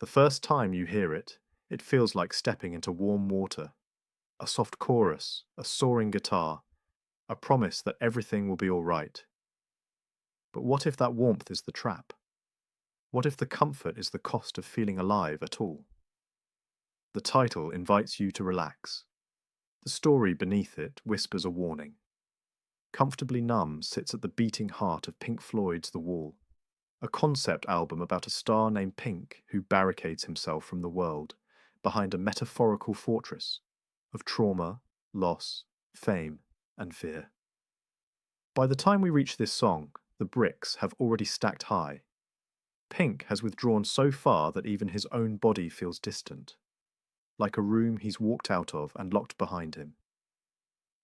The first time you hear it, it feels like stepping into warm water. A soft chorus, a soaring guitar, a promise that everything will be all right. But what if that warmth is the trap? What if the comfort is the cost of feeling alive at all? The title invites you to relax. The story beneath it whispers a warning. Comfortably Numb sits at the beating heart of Pink Floyd's The Wall, a concept album about a star named Pink who barricades himself from the world behind a metaphorical fortress of trauma, loss, fame, and fear. By the time we reach this song, the bricks have already stacked high. Pink has withdrawn so far that even his own body feels distant, like a room he's walked out of and locked behind him.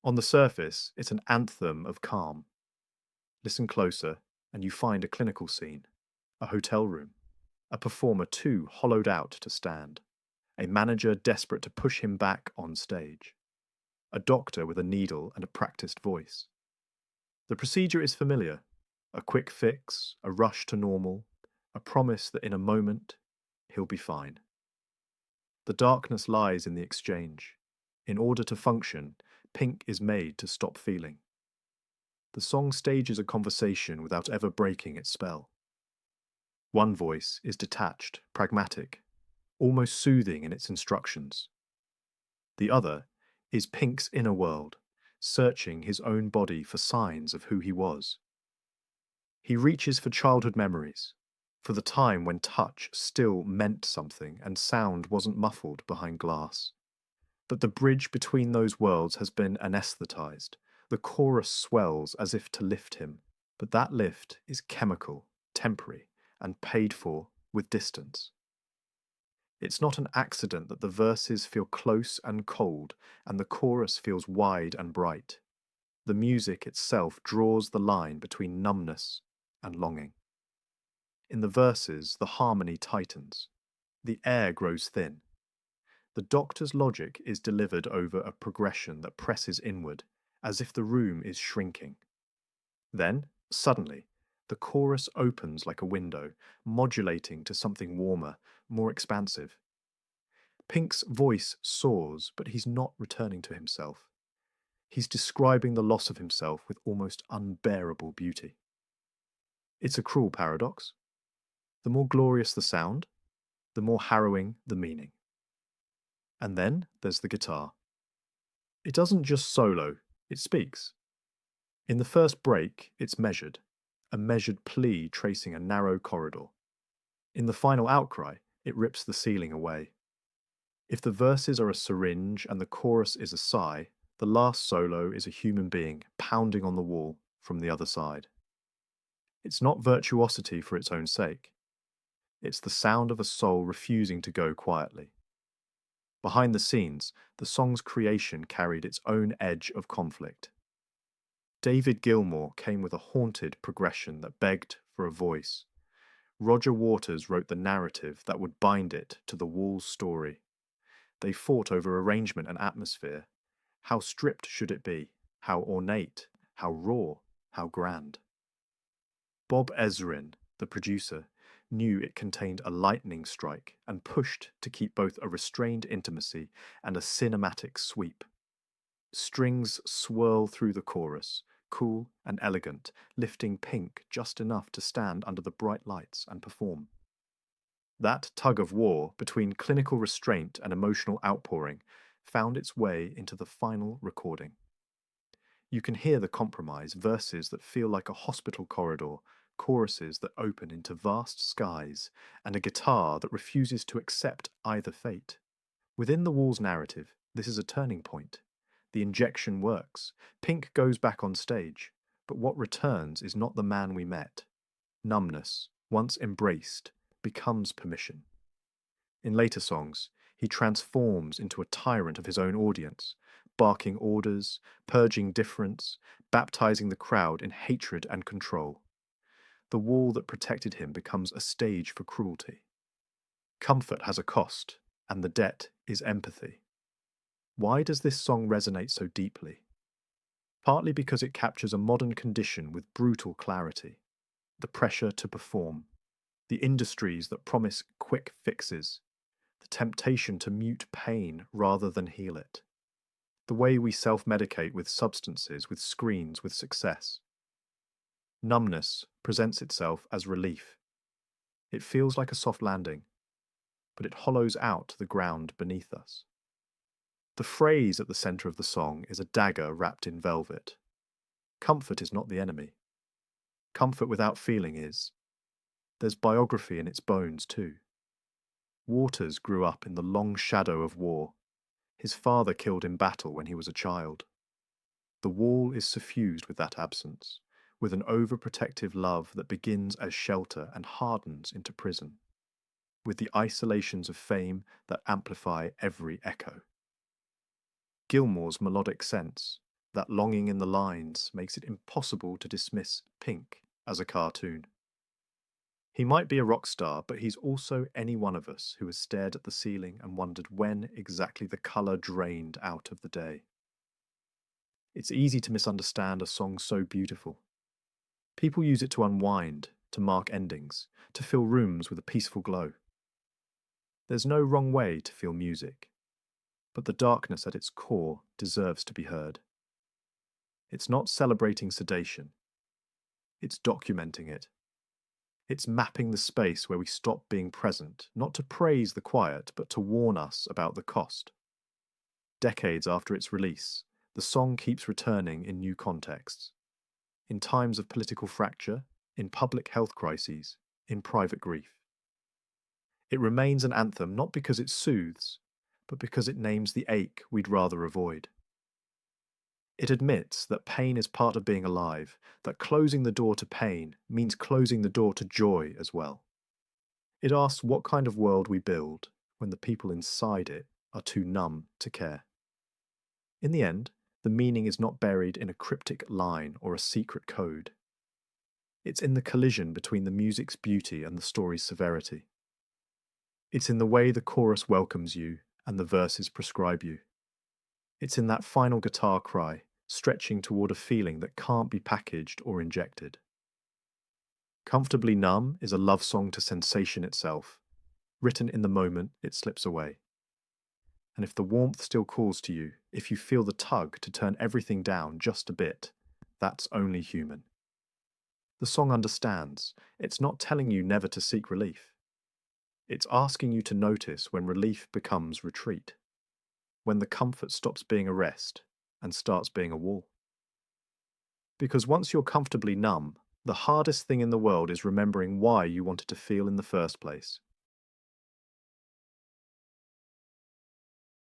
On the surface, it's an anthem of calm. Listen closer, and you find a clinical scene, a hotel room, a performer too hollowed out to stand, a manager desperate to push him back on stage, a doctor with a needle and a practiced voice. The procedure is familiar, a quick fix, a rush to normal, a promise that in a moment, he'll be fine. The darkness lies in the exchange. In order to function, Pink is made to stop feeling. The song stages a conversation without ever breaking its spell. One voice is detached, pragmatic, almost soothing in its instructions. The other is Pink's inner world, searching his own body for signs of who he was. He reaches for childhood memories, for the time when touch still meant something and sound wasn't muffled behind glass. But the bridge between those worlds has been anesthetized. The chorus swells as if to lift him, but that lift is chemical, temporary, and paid for with distance. It's not an accident that the verses feel close and cold, and the chorus feels wide and bright. The music itself draws the line between numbness and longing. In the verses, the harmony tightens. The air grows thin. The doctor's logic is delivered over a progression that presses inward, as if the room is shrinking. Then, suddenly, the chorus opens like a window, modulating to something warmer, more expansive. Pink's voice soars, but he's not returning to himself. He's describing the loss of himself with almost unbearable beauty. It's a cruel paradox. The more glorious the sound, the more harrowing the meaning. And then there's the guitar. It doesn't just solo, it speaks. In the first break, it's measured, a measured plea tracing a narrow corridor. In the final outcry, it rips the ceiling away. If the verses are a syringe and the chorus is a sigh, the last solo is a human being pounding on the wall from the other side. It's not virtuosity for its own sake. It's the sound of a soul refusing to go quietly. Behind the scenes, the song's creation carried its own edge of conflict. David Gilmour came with a haunted progression that begged for a voice. Roger Waters wrote the narrative that would bind it to the Wall's story. They fought over arrangement and atmosphere. How stripped should it be? How ornate? How raw? How grand? Bob Ezrin, the producer, knew it contained a lightning strike and pushed to keep both a restrained intimacy and a cinematic sweep. Strings swirl through the chorus, cool and elegant, lifting Pink just enough to stand under the bright lights and perform. That tug of war between clinical restraint and emotional outpouring found its way into the final recording. You can hear the compromise, verses that feel like a hospital corridor, choruses that open into vast skies, and a guitar that refuses to accept either fate. Within the Wall's narrative, this is a turning point. The injection works. Pink goes back on stage, but what returns is not the man we met. Numbness, once embraced, becomes permission. In later songs, he transforms into a tyrant of his own audience, barking orders, purging difference, baptizing the crowd in hatred and control. The wall that protected him becomes a stage for cruelty. Comfort has a cost, and the debt is empathy. Why does this song resonate so deeply? Partly because it captures a modern condition with brutal clarity, the pressure to perform. the industries that promise quick fixes, the temptation to mute pain rather than heal it, the way we self-medicate with substances, with screens, with success. Numbness presents itself as relief. It feels like a soft landing, but it hollows out the ground beneath us. The phrase at the center of the song is a dagger wrapped in velvet. Comfort is not the enemy. Comfort without feeling is. There's biography in its bones too. Waters grew up in the long shadow of war. His father killed in battle when he was a child. The wall is suffused with that absence, with an overprotective love that begins as shelter and hardens into prison, with the isolations of fame that amplify every echo. Gilmour's melodic sense, that longing in the lines, makes it impossible to dismiss Pink as a cartoon. He might be a rock star, but he's also any one of us who has stared at the ceiling and wondered when exactly the colour drained out of the day. It's easy to misunderstand a song so beautiful. People use it to unwind, to mark endings, to fill rooms with a peaceful glow. There's no wrong way to feel music, but the darkness at its core deserves to be heard. It's not celebrating sedation. It's documenting it. It's mapping the space where we stop being present, not to praise the quiet, but to warn us about the cost. Decades after its release, the song keeps returning in new contexts. In times of political fracture, in public health crises, in private grief. It remains an anthem not because it soothes, but because it names the ache we'd rather avoid. It admits that pain is part of being alive, that closing the door to pain means closing the door to joy as well. It asks what kind of world we build when the people inside it are too numb to care. In the end, the meaning is not buried in a cryptic line or a secret code. It's in the collision between the music's beauty and the story's severity. It's in the way the chorus welcomes you and the verses prescribe you. It's in that final guitar cry, stretching toward a feeling that can't be packaged or injected. Comfortably Numb is a love song to sensation itself. Written in the moment, it slips away. And if the warmth still calls to you, if you feel the tug to turn everything down just a bit, that's only human. The song understands. It's not telling you never to seek relief. It's asking you to notice when relief becomes retreat, when the comfort stops being a rest and starts being a wall. Because once you're comfortably numb, the hardest thing in the world is remembering why you wanted to feel in the first place.